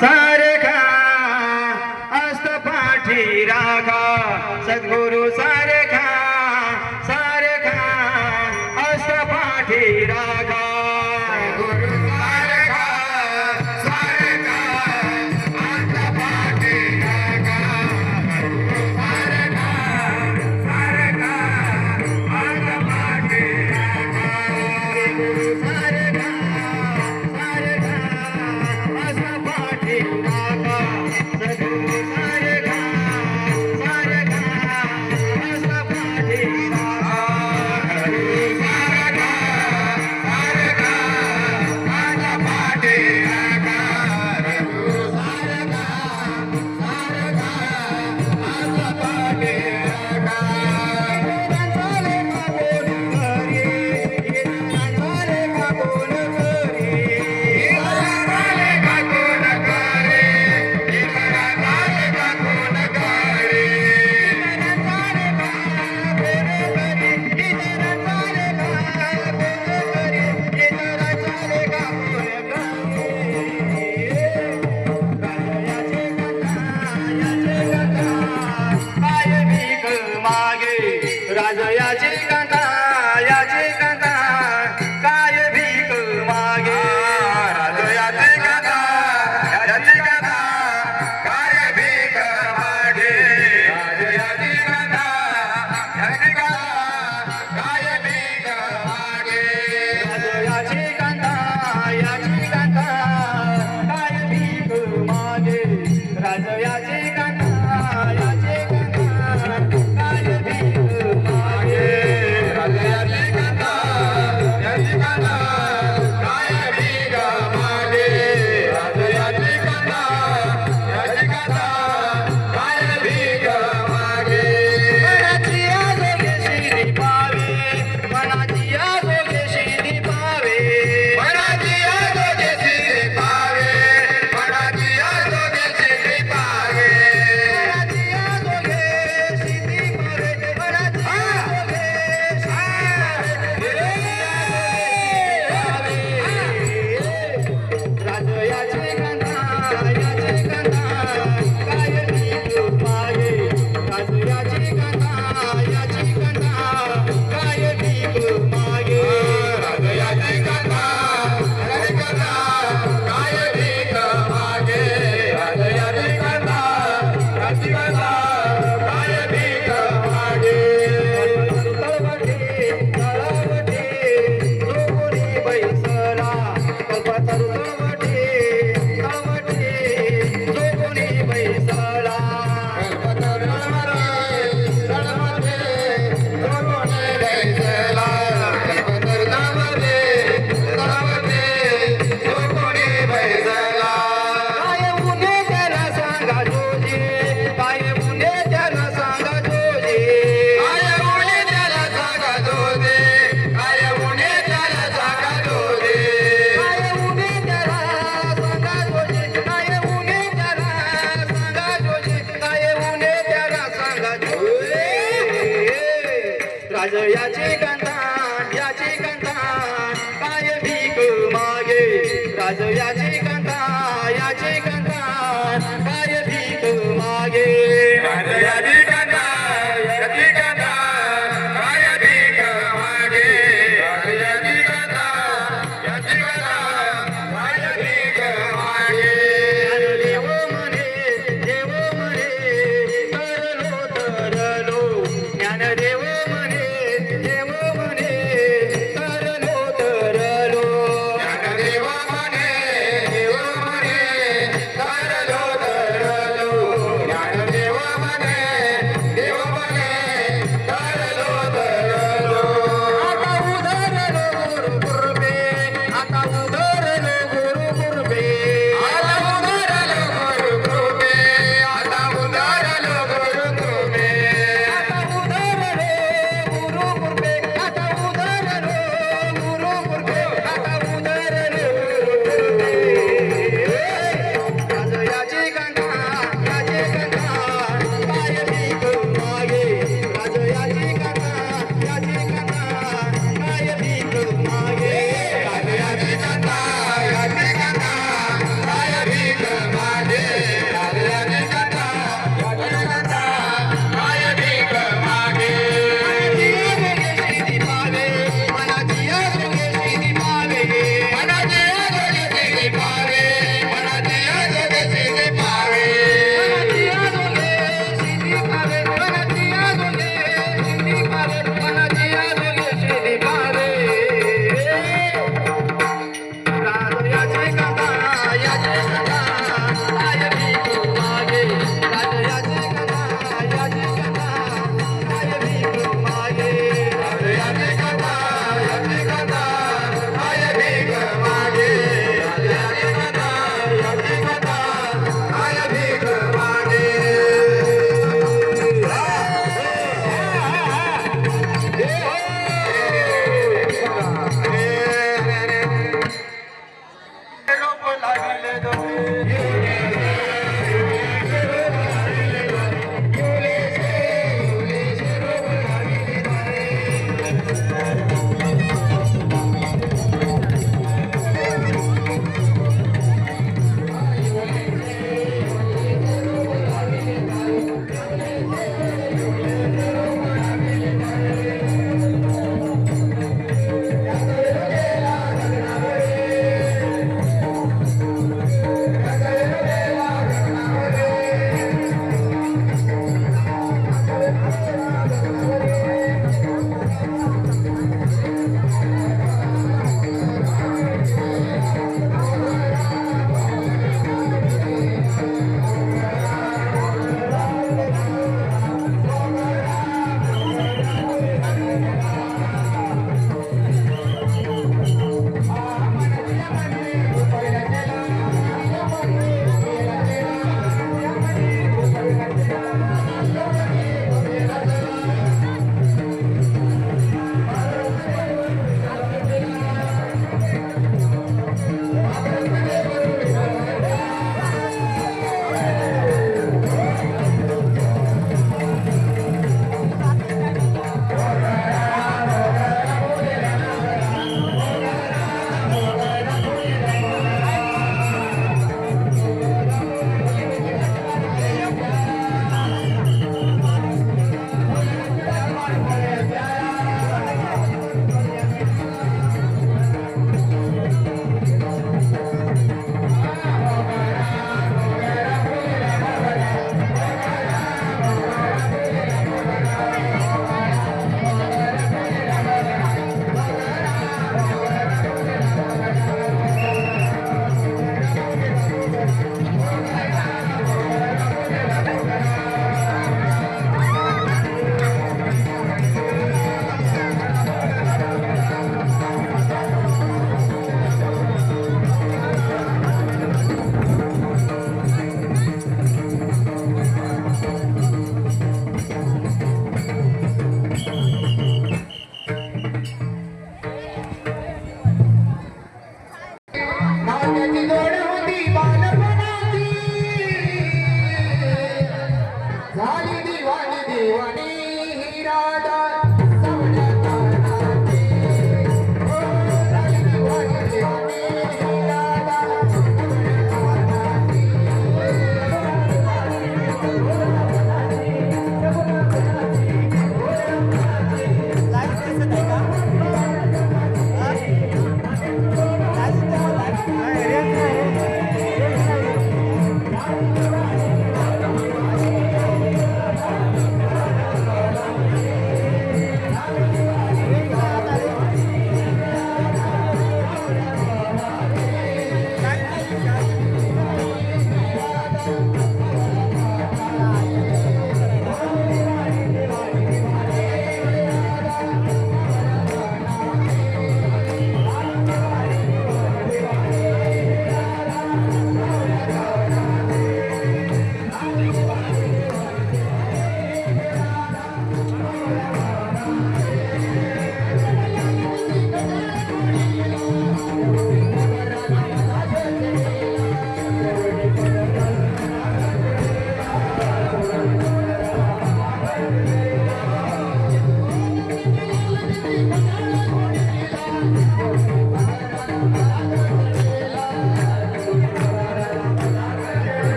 सारखा असत पाठी राखा सद्गुरु सारखा सारखा असत पाठी राखा गुरु सारखा सारखा असत पाठी राखा सारखा सारखा असत पाठी राखा गुरु सारखा सारखा असत पाठी राखा सद्गुरु सारखा सारखा असत पाठी राखा गुरु सारखा सारखा असत पाठी राखा गुरु सारखा सारखा असत पाठी राखा चाले का बोल करे चाले का बोल करे चाले का कोण करे चाले का कोण करे चाले का बोल करे चाले का बोल करे चाले का बोल राजयाची कथा याची कथा काय भीक मागे राजयाची कथा याची कथा काय भीक मागे राजयाची कथा याची कथा काय भीक मागे राजयाची कथा याची कथा काय भीक मागे राजयाची कथा याची कथा काय भीक मागे राजयाची कथा याची कथा काय भीक मागे राजयाची कथा याची कथा काय भीक मागे मनाची आजोगेशी दीपावे मनाची आजोगेशी दीपावे मनाची आजोगेशी दीपावे मनाची आजोगेशी दीपावे मनाची आजोगेशी दीपावे मनाची राजयाची कथा याची कथा काय भीक मागे राजयाची कथा याची कथा काय भीक मागे राजयाची कथा याची कथा काय भीक मागे राजयाची कथा याची कथा काय भीक मागे तळवटे तळवटे जो कोणी बैसला कल्पतरू तळवटे तळवटे जो कोणी बैसला कल्पतरू तळवटे जो कोणी बैसला कल्पतरू तळवटे तळवटे जो कोणी बैसला काय उन्हे त्याला सांगा जोजे काय उन्हे त्याला सांगा जोजे काय उन्हे त्याला सांगा जोजे काय उन्हे त्याला सांगा जोजे काय उन्हे त्याला सांगा जोजे काय उन्हे त्याला सांगा जोजे काय उन्हे त्याला सांगा जोजे राजयाची कथा याची कथा काय भीक मागे राजयाची कथा याची कथा काय भीक मागे राजयाची कथा याची कथा काय भीक मागे राजयाची कथा याची कथा काय भीक मागे देव म्हणे तरलो ज्ञानदेव म्हणे देव म्हणे तरलो ज्ञानदेव म्हणे देव म्हणे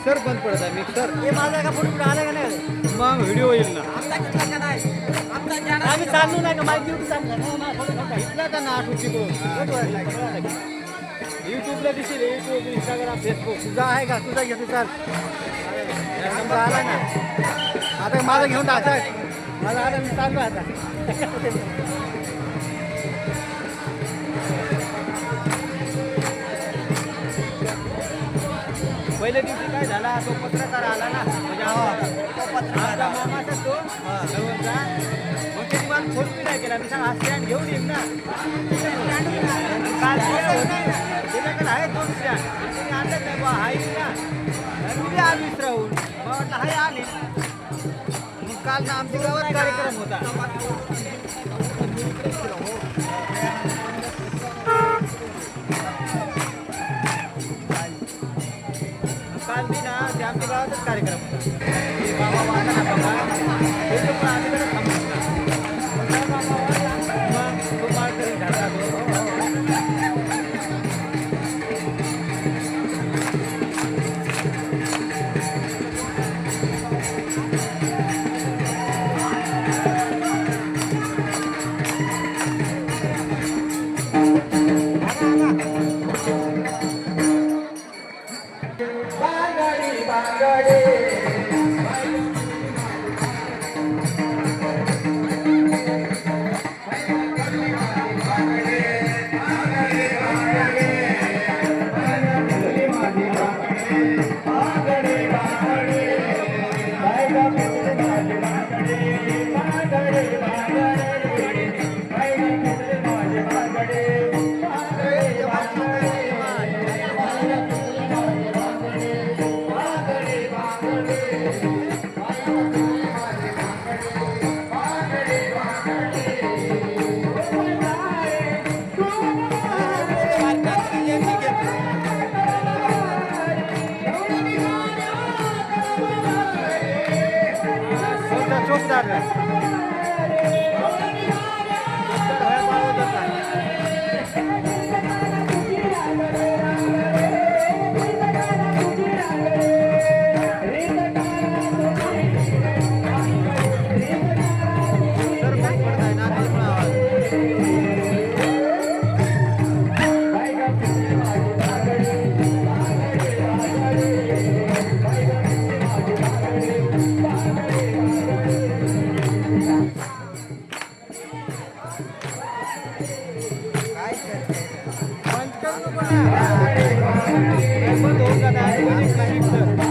मिक्सर बंद पडत आहे मिक्सर. हे माझा का फोटो आला का नाही मग व्हिडिओ येईल ना. आम्ही चाललो नाही का माहिती ड्युटी चालू इथला का नाट तिकडून युट्यूबला दिसेल युट्यूब इंस्टाग्राम फेसबुक. तुझा आहे का तुझा घेतो चाल तुमचा आला ना आता माझा घेऊन टाका माझा आला मी चाललो आता पहिल्या दिवशी काय झाला तो पत्रकार आला ना म्हणजे माझा मामाचा तो सर्वांचा. मग त्याची मला फोन बी नाही केला. मी सांग हा स्टँड घेऊन येईन ना. काल त्याच्याकडे आहे 2 स्टँड तुम्ही आणलं नाही बा हा येईल ना. मी बी आलो विसराहून मला वाटलं हाय आले. मग काल ना आमच्या गावात कार्यक्रम होता. काल बी ना ते आमच्या गावातच कार्यक्रम होता. ते बाबा वाटा ना बाबा ते पण आम्ही जरा थांबलो ना. मग काय बाबा वाटा मग तो माळकरी झाला तो. चोपदार बंद होऊन जाणार.